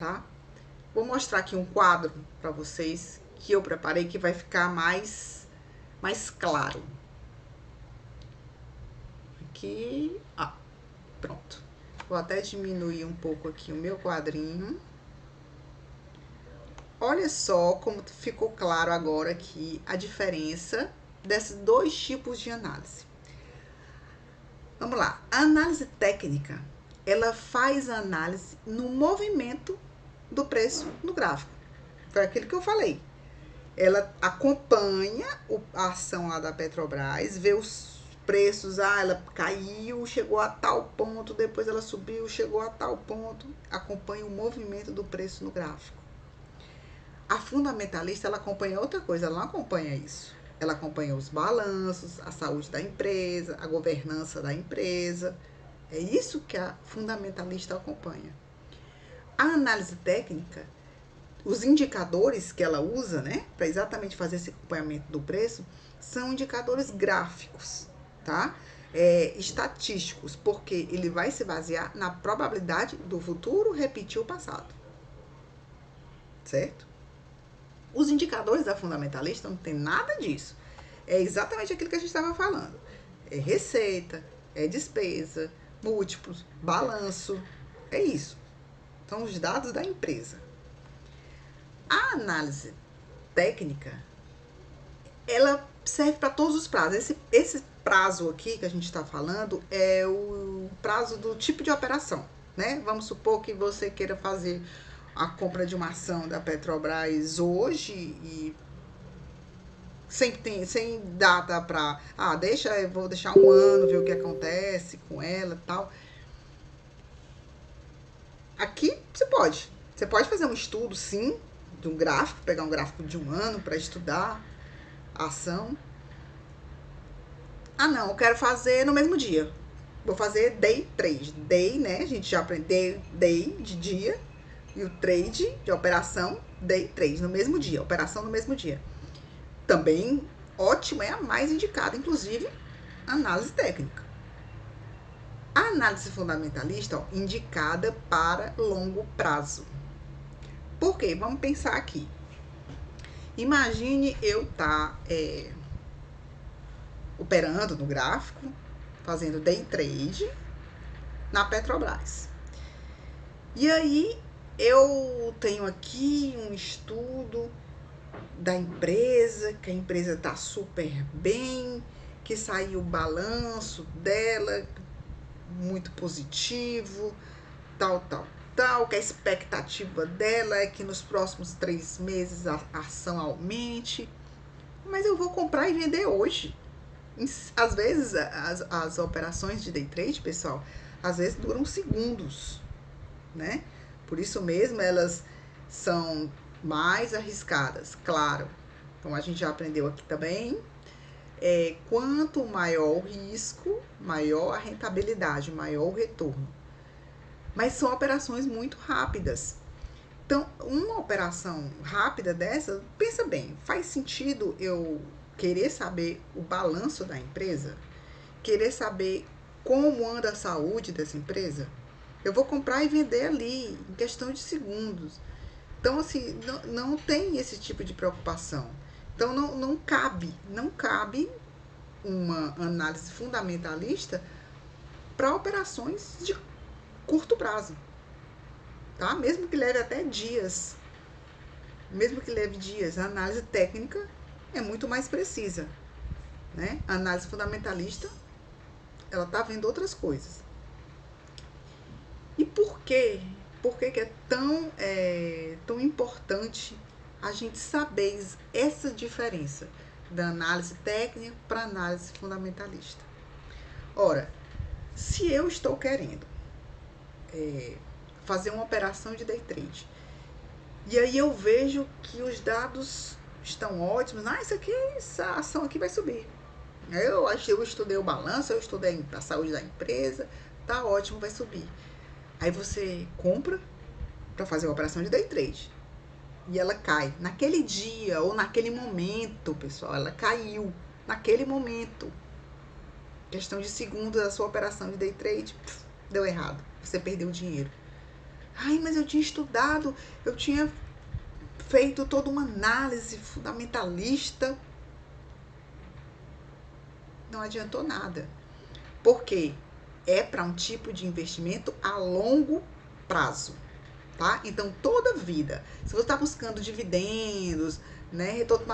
tá? Vou mostrar aqui um quadro para vocês que eu preparei que vai ficar mais claro. Aqui, ó, pronto. Vou até diminuir um pouco aqui o meu quadrinho. Olha só como ficou claro agora aqui a diferença desses dois tipos de análise. Vamos lá. A análise técnica, ela faz a análise no movimento do preço no gráfico. Foi aquilo que eu falei. Ela acompanha a ação lá da Petrobras, vê os preços, ela caiu, chegou a tal ponto, depois ela subiu, chegou a tal ponto, acompanha o movimento do preço no gráfico. A fundamentalista, ela acompanha outra coisa, ela não acompanha isso. Ela acompanha os balanços, a saúde da empresa, a governança da empresa. É isso que a fundamentalista acompanha. A análise técnica, os indicadores que ela usa, né, para exatamente fazer esse acompanhamento do preço, são indicadores gráficos, tá? Estatísticos, porque ele vai se basear na probabilidade do futuro repetir o passado, certo? Os indicadores da fundamentalista não tem nada disso. É exatamente aquilo que a gente estava falando. É receita, é despesa, múltiplos, balanço, é isso. São os dados da empresa. A análise técnica, ela serve para todos os prazos. Esse prazo aqui que a gente está falando é o prazo do tipo de operação, né? Vamos supor que você queira fazer a compra de uma ação da Petrobras hoje e sem data para, eu vou deixar um ano, ver o que acontece com ela e tal. Aqui você pode fazer um estudo, sim, de um gráfico, pegar um gráfico de um ano para estudar a ação. Não, eu quero fazer no mesmo dia. Vou fazer day trade. Day, né? A gente já aprendeu day de dia e o trade de operação, day trade, no mesmo dia, operação no mesmo dia. Também ótimo, é a mais indicada, inclusive análise técnica. A análise fundamentalista, indicada para longo prazo. Por quê? Vamos pensar aqui. Imagine eu estar operando no gráfico, fazendo day trade na Petrobras. E aí eu tenho aqui um estudo da empresa, que a empresa está super bem, que saiu o balanço dela muito positivo, tal, que a expectativa dela é que nos próximos 3 meses a ação aumente, mas eu vou comprar e vender hoje. Às vezes as operações de day trade, pessoal, às vezes duram segundos, né? Por isso mesmo elas são mais arriscadas, claro. Então a gente já aprendeu aqui também. Quanto maior o risco, maior a rentabilidade, maior o retorno. Mas são operações muito rápidas. Então, uma operação rápida dessa, pensa bem, faz sentido eu querer saber o balanço da empresa? Querer saber como anda a saúde dessa empresa? Eu vou comprar e vender ali, em questão de segundos. Então, assim, não tem esse tipo de preocupação. Então, não cabe uma análise fundamentalista para operações de curto prazo, tá? Mesmo que leve até dias, a análise técnica é muito mais precisa, né? A análise fundamentalista, ela tá vendo outras coisas. E por quê? Por que é tão importante a gente saber essa diferença da análise técnica para a análise fundamentalista? Ora, se eu estou querendo fazer uma operação de day trade e aí eu vejo que os dados estão ótimos, essa ação aqui vai subir. Eu estudei o balanço, eu estudei a saúde da empresa, tá ótimo, vai subir. Aí você compra para fazer uma operação de day trade e ela cai naquele dia ou naquele momento, pessoal, ela caiu naquele momento. Questão de segundos, a sua operação de day trade deu errado, você perdeu o dinheiro. Ai, mas eu tinha estudado, eu tinha feito toda uma análise fundamentalista. Não adiantou nada. Porque é para um tipo de investimento a longo prazo, tá? Então, toda vida, se você está buscando dividendos, né, retorno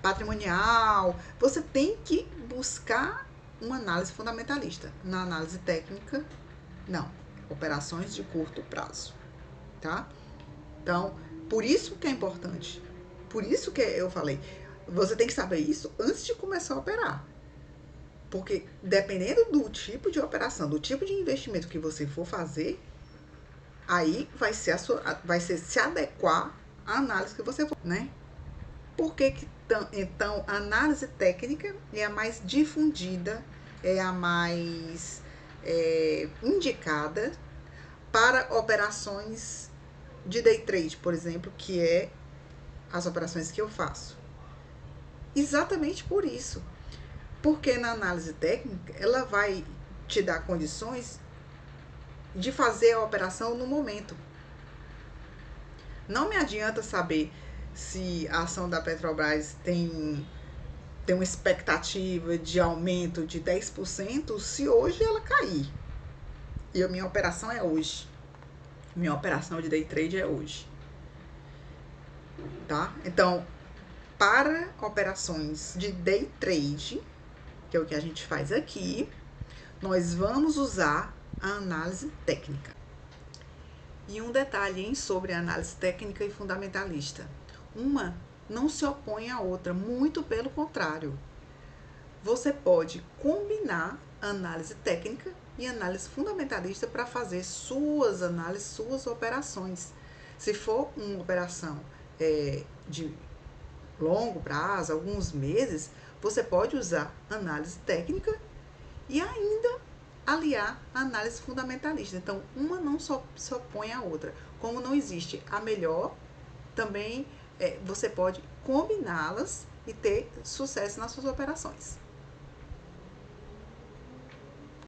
patrimonial, você tem que buscar uma análise fundamentalista. Na análise técnica, não. Operações de curto prazo, tá? Então, por isso que é importante. Por isso que eu falei, você tem que saber isso antes de começar a operar. Porque dependendo do tipo de operação, do tipo de investimento que você for fazer, aí vai ser se adequar à análise que você for, né? Por que então a análise técnica é a mais difundida, é a mais indicada para operações de day trade, por exemplo, que é as operações que eu faço. Exatamente por isso. Porque na análise técnica, ela vai te dar condições de fazer a operação no momento. Não me adianta saber se a ação da Petrobras tem uma expectativa de aumento de 10% se hoje ela cair. E a minha operação é hoje. Minha operação de day trade é hoje. Tá? Então, para operações de day trade, que é o que a gente faz aqui, nós vamos usar a análise técnica. E um detalhe, hein, sobre a análise técnica e fundamentalista. Uma não se opõe à outra, muito pelo contrário. Você pode combinar análise técnica e análise fundamentalista para fazer suas análises, suas operações. Se for uma operação de longo prazo, alguns meses, você pode usar análise técnica e ainda aliar a análise fundamentalista. Então, uma não só se opõe à outra. Como não existe a melhor, também você pode combiná-las e ter sucesso nas suas operações.